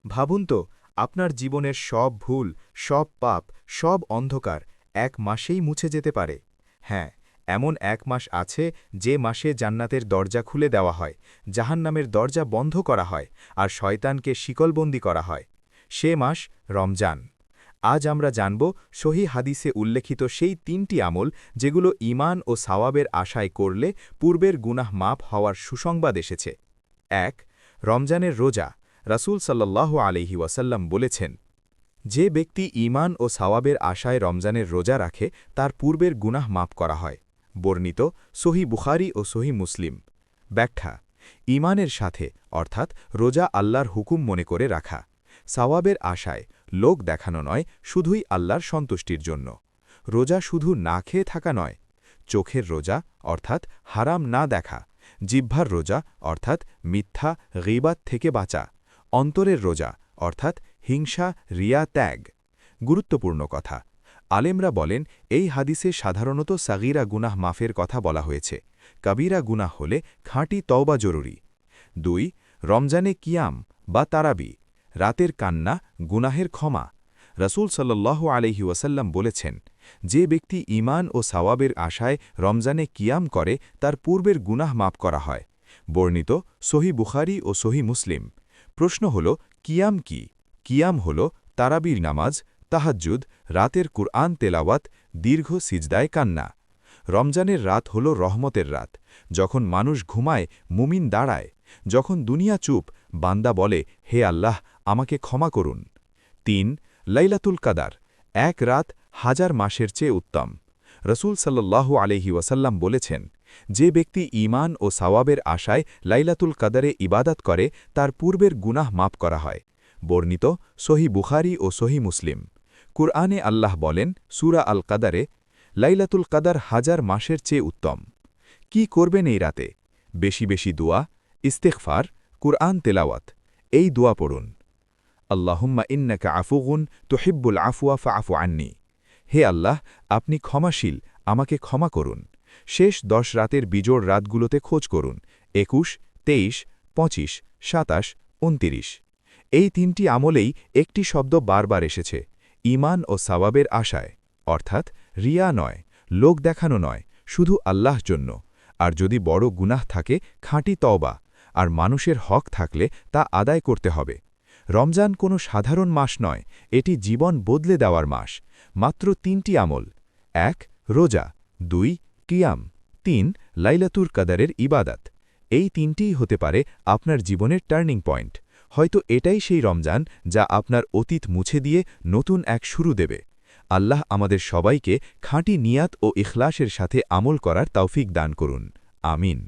ভাবুন তো, আপনার জীবনের সব ভুল, সব পাপ, সব অন্ধকার এক মাসেই মুছে যেতে পারে। হ্যাঁ, এমন এক মাস আছে যে মাসে জান্নাতের দরজা খুলে দেওয়া হয়, জাহান্নামের দরজা বন্ধ করা হয়, আর শয়তানকে শিকলবন্দি করা হয়। সে মাস রমজান। আজ আমরা জানব সহি হাদিসে উল্লেখিত সেই ৩টি আমল যেগুলো ঈমান ও সাওয়াবের আশায় করলে পূর্বের গুনাহ মাপ হওয়ার সুসংবাদ এসেছে। ১. রমজানের রোজা। রাসূল সাল্লাল্লাহু আলাইহি ওয়াসাল্লাম বলেছেন, যে ব্যক্তি ঈমান ও সাওয়াবের আশায় রমজানের রোজা রাখে তার পূর্বের গুনাহ মাপ করা হয়। বর্ণিত সহি বুখারী ও সহি মুসলিম। ব্যাখ্যা: ঈমানের সাথে অর্থাৎ রোজা আল্লাহর হুকুম মনে করে রাখা। সাওয়াবের আশায় লোক দেখানো নয়, শুধুই আল্লাহর সন্তুষ্টির জন্য। রোজা শুধু না খেয়ে থাকা নয়, চোখের রোজা অর্থাৎ হারাম না দেখা, জিহ্বার রোজা অর্থাৎ মিথ্যা গীবাত থেকে বাঁচা, অন্তরের রোজা অর্থাৎ হিংসা রিয়া ত্যাগ। গুরুত্বপূর্ণ কথা, আলেমরা বলেন এই হাদিসে সাধারণত সাগীরা গুনাহ মাফের কথা বলা হয়েছে, কবিরা গুনাহ হলে খাঁটি তওবা জরুরি। ২. রমজানে কিয়াম বা তারাবি, রাতের কান্না, গুনাহের ক্ষমা। রাসূল সাল্লাল্লাহু আলাইহি ওয়াসাল্লাম বলেছেন, যে ব্যক্তি ঈমান ও সাওয়াবের আশায় রমজানে কিয়াম করে তার পূর্বের গুনাহ মাপ করা হয়। বর্ণিত সহি বুখারী ও সহি মুসলিম। প্রশ্ন হল, কিয়াম কি? কিয়াম হল তারাবির নামাজ, তাহাজ্জুদ, রাতের কুরআন তেলাওয়াত, দীর্ঘ সিজদায় কান্না। রমজানের রাত হল রহমতের রাত। যখন মানুষ ঘুমায়, মুমিন দাঁড়ায়। যখন দুনিয়া চুপ, বান্দা বলে, হে আল্লাহ, আমাকে ক্ষমা করুন। ৩. লাইলাতুল কাদার, এক রাত হাজার মাসের চেয়ে উত্তম। রাসূল সাল্লাল্লাহু আলাইহি ওয়াসাল্লাম বলেছেন, যে ব্যক্তি ঈমান ও সাওয়াবের আশায় লাইলাতুল কাদারে ইবাদত করে তার পূর্বের গুনাহ মাপ করা হয়। বর্ণিত সহি বুখারী ও সহি মুসলিম। কুরআনে আল্লাহ বলেন সূরা আল কাদারে, লাইলাতুল কাদার হাজার মাসের চেয়ে উত্তম। কি করবেন এই রাতে? বেশি বেশি দোয়া, ইস্তেগফার, কুরআন তেলাওয়াত। এই দোয়া পড়ুন, আল্লাহুম্মা ইন্নাকা আফুগুন তুহিব্বুল আফওয়া ফাআফু আন্নি। হে আল্লাহ, আপনি ক্ষমাশীল, আমাকে ক্ষমা করুন। শেষ 10 রাতের বিজোড় রাতগুলোতে খোঁজ করুন, 21, 23, 25, 27, 29। এই 3টি আমলেই একটি শব্দ বারবার এসেছে, ঈমান ও সাওয়াবের আশায়, অর্থাৎ রিয়া নয়, লোক দেখানো নয়, শুধু আল্লাহর জন্য। আর যদি বড় গুনাহ থাকে, খাঁটি তওবা, আর মানুষের হক থাকলে তা আদায় করতে হবে। রমজান কোনো সাধারণ মাস নয়, এটি জীবন বদলে দেওয়ার মাস। মাত্র 3টি আমল: 1. রোজা, 2. কিয়াম, 3. লাইলাতুল কাদারের ইবাদত। এই 3টিই হতে পারে আপনার জীবনের টার্নিং পয়েন্ট। হয়তো এটাই সেই রমজান যা আপনার অতীত মুছে দিয়ে নতুন এক শুরু দেবে। আল্লাহ আমাদের সবাইকে খাঁটি নিয়াত ও ইখলাসের সাথে আমল করার তৌফিক দান করুন। আমিন।